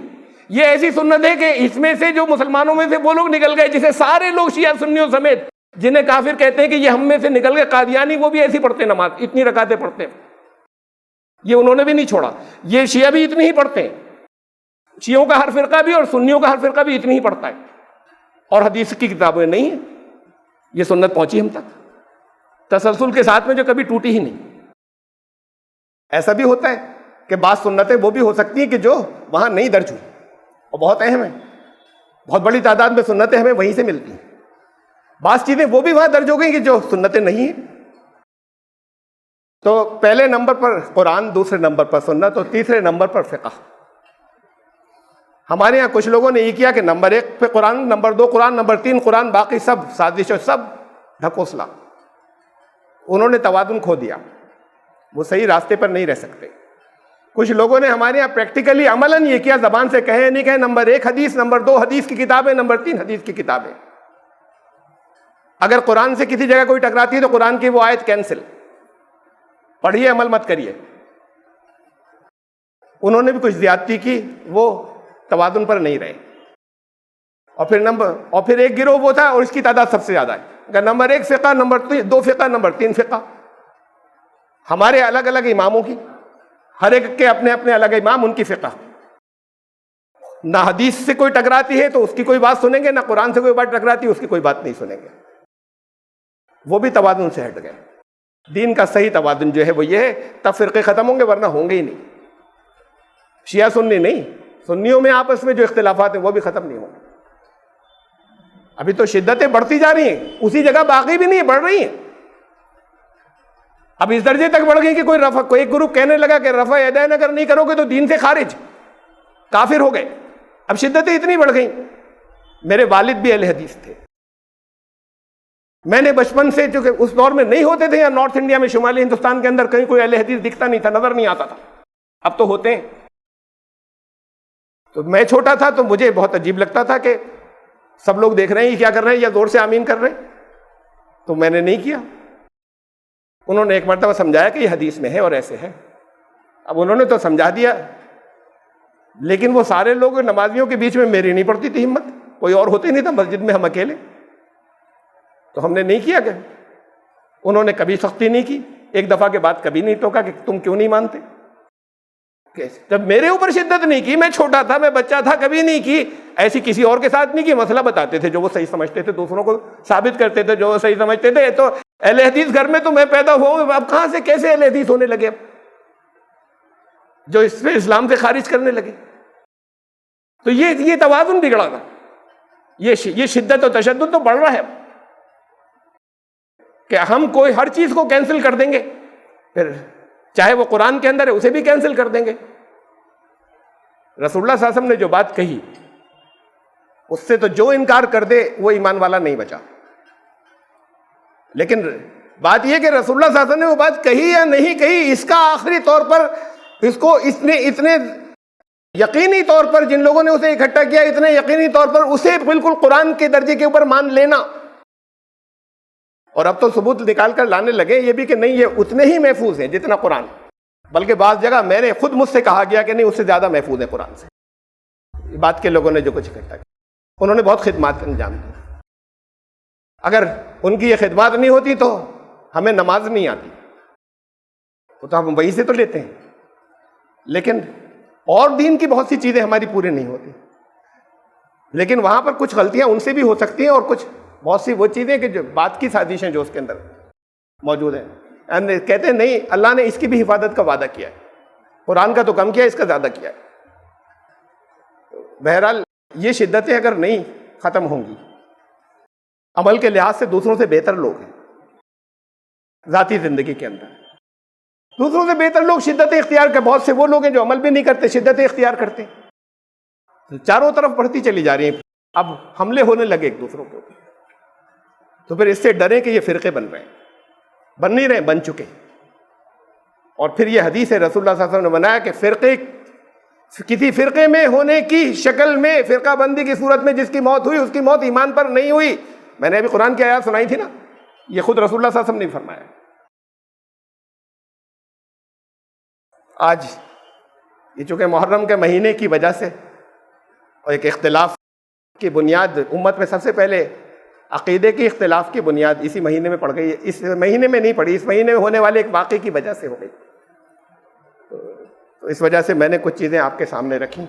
یہ ایسی سنت ہے کہ اس میں سے جو مسلمانوں میں سے وہ لوگ نکل گئے جسے سارے لوگ شیعہ سنیوں سمیت، جنہیں کافر کہتے ہیں کہ یہ ہم میں سے نکل گئے، قادیانی، وہ بھی ایسی پڑھتے نماز، اتنی رکعتیں پڑھتے ہیں، یہ انہوں نے بھی نہیں چھوڑا۔ یہ شیعہ بھی اتنی ہی پڑھتے ہیں، شیعوں کا ہر فرقہ بھی اور سنیوں کا ہر فرقہ بھی اتنی ہی پڑھتا ہے، اور حدیث کی کتابیں نہیں ہیں۔ یہ سنت پہنچی ہم تک تسلسل کے ساتھ میں، جو کبھی ٹوٹی ہی نہیں۔ ایسا بھی ہوتا ہے کہ بعض سنتیں وہ بھی ہو سکتی ہیں کہ جو وہاں نہیں درج ہوئی اور بہت اہم ہیں، بہت بڑی تعداد میں سنتیں ہمیں وہیں سے ملتی ہیں۔ بعض چیزیں وہ بھی وہاں درج ہو گئی کہ جو سنتیں نہیں ہیں۔ تو پہلے نمبر پر قرآن، دوسرے نمبر پر سنت، اور تیسرے نمبر پر فقہ۔ ہمارے یہاں کچھ لوگوں نے یہ کیا کہ نمبر 1 پہ قرآن، نمبر 2 قرآن، نمبر 3 قرآن، باقی سب سازش اور سب ڈھکوسلا۔ انہوں نے توازن کھو دیا، وہ صحیح راستے پر نہیں رہ سکتے۔ کچھ لوگوں نے ہمارے یہاں پریکٹیکلی عملاً یہ کیا، زبان سے کہے نہیں کہے، نمبر 1 حدیث، نمبر 2 حدیث کی کتابیں، نمبر 3 حدیث کی کتابیں۔ اگر قرآن سے کسی جگہ کوئی ٹکراتی ہے تو قرآن کی وہ آیت کینسل، پڑھیے، عمل مت کریے۔ انہوں نے بھی کچھ زیادتی کی، وہ توازن پر نہیں رہے۔ اور پھر ایک گروہ وہ تھا، اور اس کی تعداد سب سے زیادہ ہے، نمبر 1 فقہ، نمبر 2 فقہ، نمبر 3 فقہ۔ ہمارے الگ الگ اماموں کی، ہر ایک کے اپنے اپنے الگ امام، ان کی فقہ نہ حدیث سے کوئی ٹکراتی ہے تو اس کی کوئی بات سنیں گے، نہ قرآن سے کوئی بات ٹکراتی ہے اس کی کوئی بات نہیں سنیں گے۔ وہ بھی توازن سے ہٹ گئے۔ دین کا صحیح توازن جو ہے وہ یہ ہے، تب فرقے ختم ہوں گے، ورنہ ہوں گے ہی نہیں۔ شیعہ سنی نہیں، سنیوں میں آپس میں جو اختلافات ہیں وہ بھی ختم نہیں ہوں گے۔ ابھی تو شدتیں بڑھتی جا رہی ہیں، اسی جگہ باقی بھی نہیں ہے، بڑھ رہی ہیں۔ اب اس درجے تک بڑھ گئی کہ کوئی ایک گروپ کہنے لگا کہ رفع یدین اگر نہیں کرو گے تو دین سے خارج، کافر ہو گئے۔ اب شدتیں اتنی بڑھ گئیں۔ میرے والد بھی اہل حدیث تھے، میں نے بچپن سے، چونکہ اس دور میں نہیں ہوتے تھے، یا نارتھ انڈیا میں، شمالی ہندوستان کے اندر کہیں کوئی اہل حدیث دکھتا نہیں تھا، نظر نہیں آتا تھا، اب تو ہوتے ہیں۔ تو میں چھوٹا تھا تو مجھے بہت عجیب لگتا تھا کہ سب لوگ دیکھ رہے ہیں یہ کیا کر رہے ہیں یا زور سے آمین کر رہے ہیں، تو میں نے نہیں کیا۔ انہوں نے ایک مرتبہ سمجھایا کہ یہ حدیث میں ہے اور ایسے ہے، اب انہوں نے تو سمجھا دیا، لیکن وہ سارے لوگ نمازیوں کے بیچ میں میری نہیں پڑتی تھی ہمت، کوئی اور ہوتے نہیں تھا مسجد میں، ہم اکیلے، تو ہم نے نہیں کیا کہ انہوں نے کبھی سختی نہیں کی، ایک دفعہ کے بعد کبھی نہیں ٹوکا کہ تم کیوں نہیں مانتے، جب میرے اوپر شدت نہیں کی، میں چھوٹا تھا، میں بچہ تھا، کبھی نہیں کی، ایسی کسی اور کے ساتھ نہیں کی، مسئلہ بتاتے تھے جو وہ صحیح سمجھتے تھے، دوسروں کو ثابت کرتے تھے جو وہ صحیح سمجھتے تھے۔ تو اہل حدیث گھر میں تو میں پیدا ہوا ہوں، اب کہاں سے کیسے اہل حدیث ہونے لگے جو اس پہ اسلام سے خارج کرنے لگے؟ تو یہ توازن بگڑا تھا، یہ شدت و تشدد تو بڑھ رہا ہے کہ ہم کوئی ہر چیز کو کینسل کر دیں گے، پھر چاہے وہ قرآن کے اندر ہے اسے بھی کینسل کر دیں گے۔ رسول اللہ صلی اللہ علیہ وسلم نے جو بات کہی اس سے تو جو انکار کر دے وہ ایمان والا نہیں بچا، لیکن بات یہ کہ رسول اللہ صلی اللہ علیہ وسلم نے وہ بات کہی یا نہیں کہی، اس کا آخری طور پر اس کو اتنے یقینی طور پر جن لوگوں نے اسے اکٹھا کیا، اتنے یقینی طور پر اسے بالکل قرآن کے درجے کے اوپر مان لینا، اور اب تو ثبوت نکال کر لانے لگے یہ بھی کہ نہیں یہ اتنے ہی محفوظ ہیں جتنا قرآن، بلکہ بعض جگہ میرے خود مجھ سے کہا گیا کہ نہیں اس سے زیادہ محفوظ ہے قرآن سے، یہ بات کے لوگوں نے جو کچھ اکٹھا کیا، انہوں نے بہت خدمات انجام دی، اگر ان کی یہ خدمات نہیں ہوتی تو ہمیں نماز نہیں آتی، وہ تو ہم وہی سے تو لیتے ہیں، لیکن اور دین کی بہت سی چیزیں ہماری پوری نہیں ہوتی، لیکن وہاں پر کچھ غلطیاں ان سے بھی ہو سکتی ہیں، اور کچھ بہت سی وہ چیزیں کہ جو بات کی سازشیں جو اس کے اندر موجود ہیں، کہتے ہیں نہیں اللہ نے اس کی بھی حفاظت کا وعدہ کیا ہے، قرآن کا تو کم کیا ہے، اس کا زیادہ کیا ہے۔ بہرحال یہ شدتیں اگر نہیں ختم ہوں گی، عمل کے لحاظ سے دوسروں سے بہتر لوگ ہیں، ذاتی زندگی کے اندر دوسروں سے بہتر لوگ شدتیں اختیار کر، بہت سے وہ لوگ ہیں جو عمل بھی نہیں کرتے، شدتیں اختیار کرتے ہیں، چاروں طرف بڑھتی چلی جا رہی ہیں، اب حملے ہونے لگے ایک دوسروں کے اوپر، تو پھر اس سے ڈریں کہ یہ فرقے بن رہے ہیں، بن نہیں رہے، بن چکے، اور پھر یہ حدیث ہے رسول اللہ صلی اللہ علیہ وسلم نے بنایا کہ فرقے کسی فرقے میں ہونے کی شکل میں، فرقہ بندی کی صورت میں جس کی موت ہوئی اس کی موت ایمان پر نہیں ہوئی، میں نے ابھی قرآن کی آیات سنائی تھی نا، یہ خود رسول اللہ صلی اللہ علیہ وسلم نے فرمایا۔ آج یہ چونکہ محرم کے مہینے کی وجہ سے اور ایک اختلاف کی بنیاد امت میں سب سے پہلے عقیدے کی اختلاف کی بنیاد اسی مہینے میں پڑ گئی ہے، اس مہینے میں نہیں پڑی، اس مہینے میں ہونے والے ایک واقعے کی وجہ سے ہو گئی، تو اس وجہ سے میں نے کچھ چیزیں آپ کے سامنے رکھی۔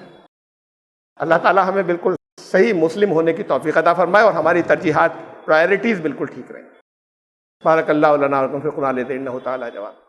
اللہ تعالی ہمیں بالکل صحیح مسلم ہونے کی توفیق عطا فرمائے اور ہماری ترجیحات پرائرٹیز بالکل ٹھیک رہیں۔ بارک اللہ لنا ولکم فی القرآن العظیم انہ تعالی جواد۔